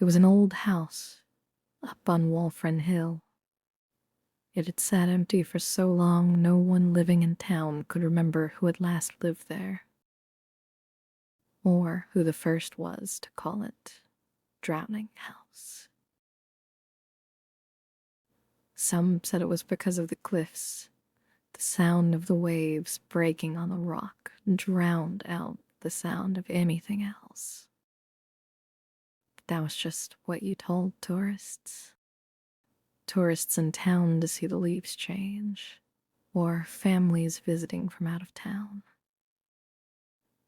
It was an old house up on Walfren Hill. It had sat empty for so long no one living in town could remember who had last lived there, or who the first was to call it Drowning House. Some said it was because of the cliffs. The sound of the waves breaking on the rock drowned out the sound of anything else. But that was just what you told tourists. Tourists in town to see the leaves change, or families visiting from out of town.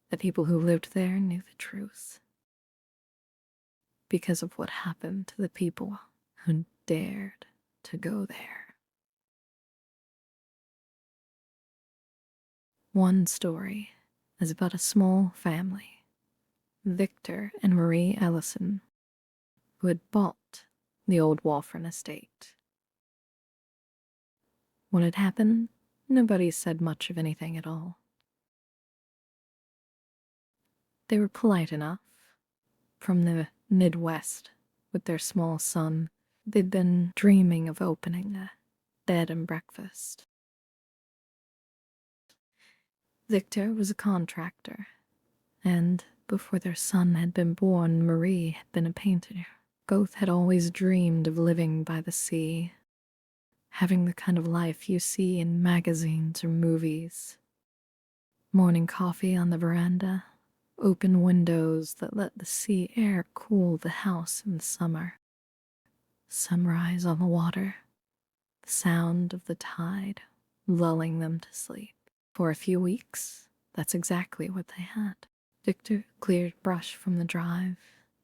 The people who lived there knew the truth, because of what happened to the people who dared to go there. One story is about a small family, Victor and Marie Ellison, who had bought the old Walfren estate. When it happened, nobody said much of anything at all. They were polite enough. From the Midwest, with their small son, they'd been dreaming of opening a bed and breakfast. Victor was a contractor, and before their son had been born, Marie had been a painter. Both had always dreamed of living by the sea, having the kind of life you see in magazines or movies. Morning coffee on the veranda, open windows that let the sea air cool the house in the summer. Sunrise on the water, the sound of the tide lulling them to sleep. For a few weeks, that's exactly what they had. Victor cleared brush from the drive,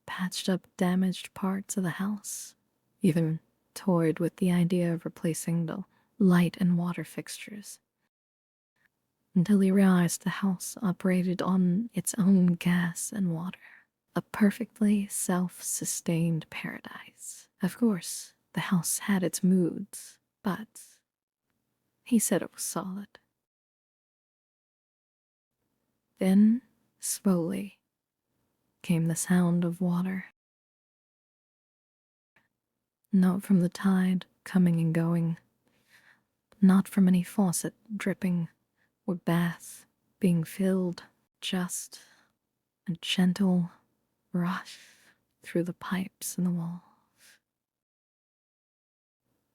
patched up damaged parts of the house, even toyed with the idea of replacing the light and water fixtures, until he realized the house operated on its own gas and water, a perfectly self-sustained paradise. Of course, the house had its moods, but he said it was solid. Then, slowly, came the sound of water. Not from the tide coming and going, not from any faucet dripping or bath being filled, just a gentle rush through the pipes and the walls.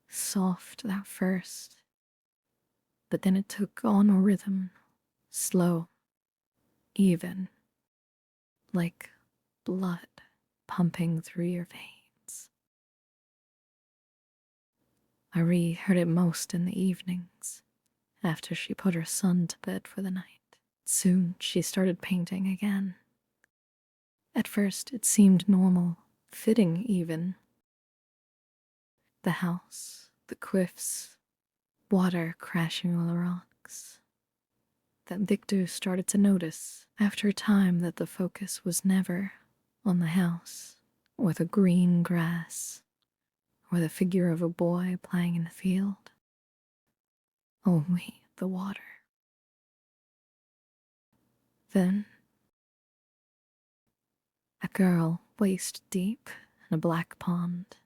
Soft at first, but then it took on a rhythm, slow, even, like blood pumping through your veins. Marie heard it most in the evenings, after she put her son to bed for the night. Soon she started painting again. At first it seemed normal, fitting even. The house, the cliffs, water crashing on the rocks. That Victor started to notice after a time that the focus was never on the house, or the green grass, or the figure of a boy playing in the field. Only the water. Then, a girl waist deep in a black pond.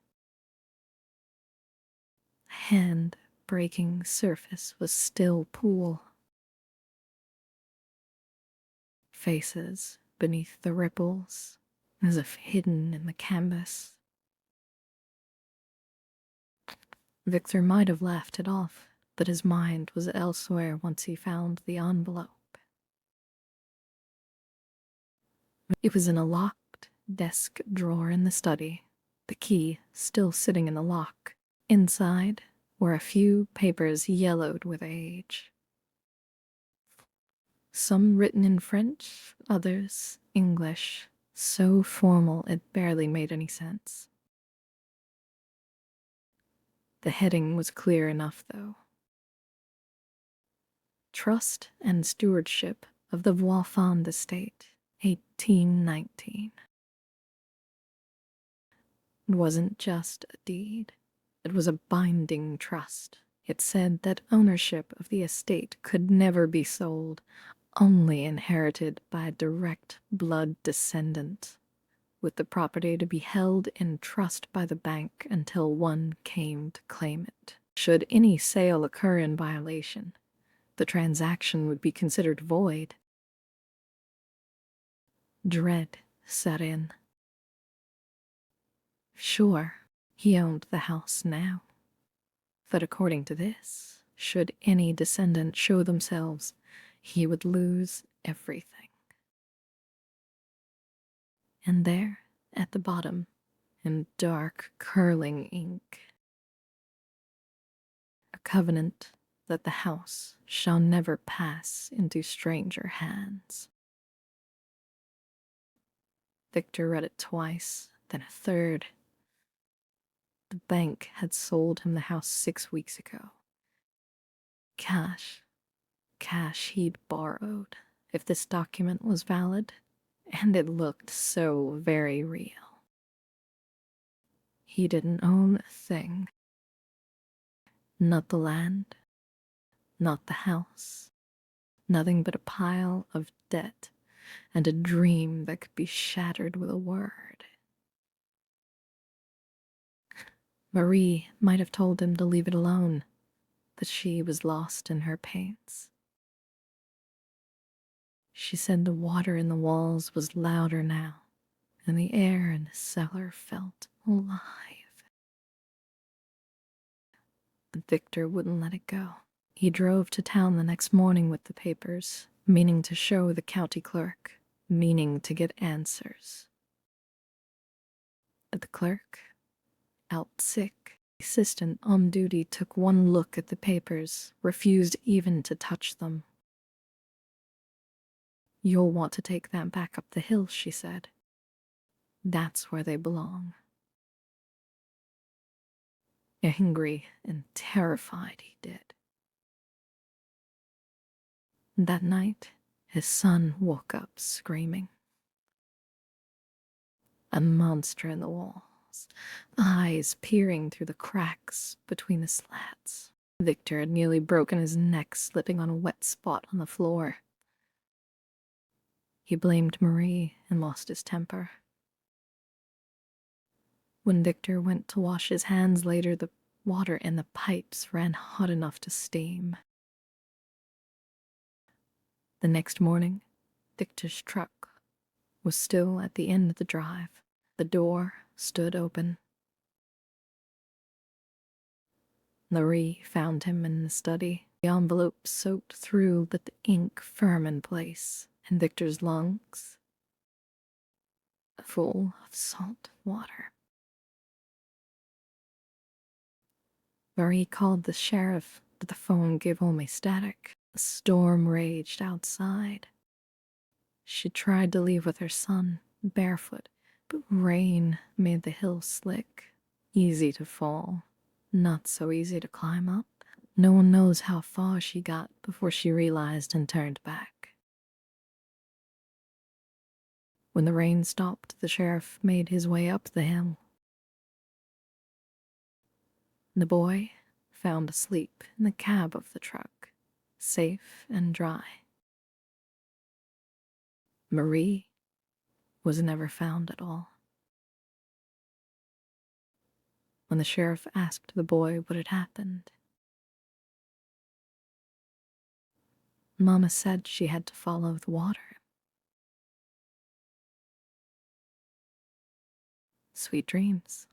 A hand-breaking surface was still pool. Faces beneath the ripples, as if hidden in the canvas. Victor might have laughed it off, but his mind was elsewhere once he found the envelope. It was in a locked desk drawer in the study, the key still sitting in the lock. Inside were a few papers yellowed with age. Some written in French, others English, so formal it barely made any sense. The heading was clear enough, though. Trust and Stewardship of the Voifand Estate, 1819. It wasn't just a deed. It was a binding trust. It said that ownership of the estate could never be sold, only inherited by a direct blood descendant, with the property to be held in trust by the bank until one came to claim it. Should any sale occur in violation, the transaction would be considered void. Dread set in. Sure, he owned the house now, but according to this, should any descendant show themselves, he would lose everything. And there, at the bottom, in dark, curling ink, a covenant that the house shall never pass into stranger hands. Victor read it twice, then a third. The bank had sold him the house 6 weeks ago. Cash he'd borrowed, if this document was valid, and it looked so very real. He didn't own a thing. Not the land, not the house, nothing but a pile of debt and a dream that could be shattered with a word. Marie might have told him to leave it alone, but she was lost in her paints. She said the water in the walls was louder now, and the air in the cellar felt alive. But Victor wouldn't let it go. He drove to town the next morning with the papers, meaning to show the county clerk, meaning to get answers. But the clerk, out sick, the assistant on duty took one look at the papers, refused even to touch them. "You'll want to take them back up the hill," she said. "That's where they belong." Angry and terrified he did. That night, his son woke up screaming. A monster in the walls, eyes peering through the cracks between the slats. Victor had nearly broken his neck slipping on a wet spot on the floor. He blamed Marie and lost his temper. When Victor went to wash his hands later, the water in the pipes ran hot enough to steam. The next morning, Victor's truck was still at the end of the drive. The door stood open. Marie found him in the study, the envelope soaked through, but the ink firm in place, and Victor's lungs full of salt water. Marie called the sheriff, but the phone gave only static. A storm raged outside. She tried to leave with her son, barefoot, but rain made the hill slick, easy to fall, not so easy to climb up. No one knows how far she got before she realized and turned back. When the rain stopped, the sheriff made his way up the hill. The boy found asleep in the cab of the truck, safe and dry. Marie was never found at all. When the sheriff asked the boy what had happened, Mama said she had to follow the water. Sweet dreams.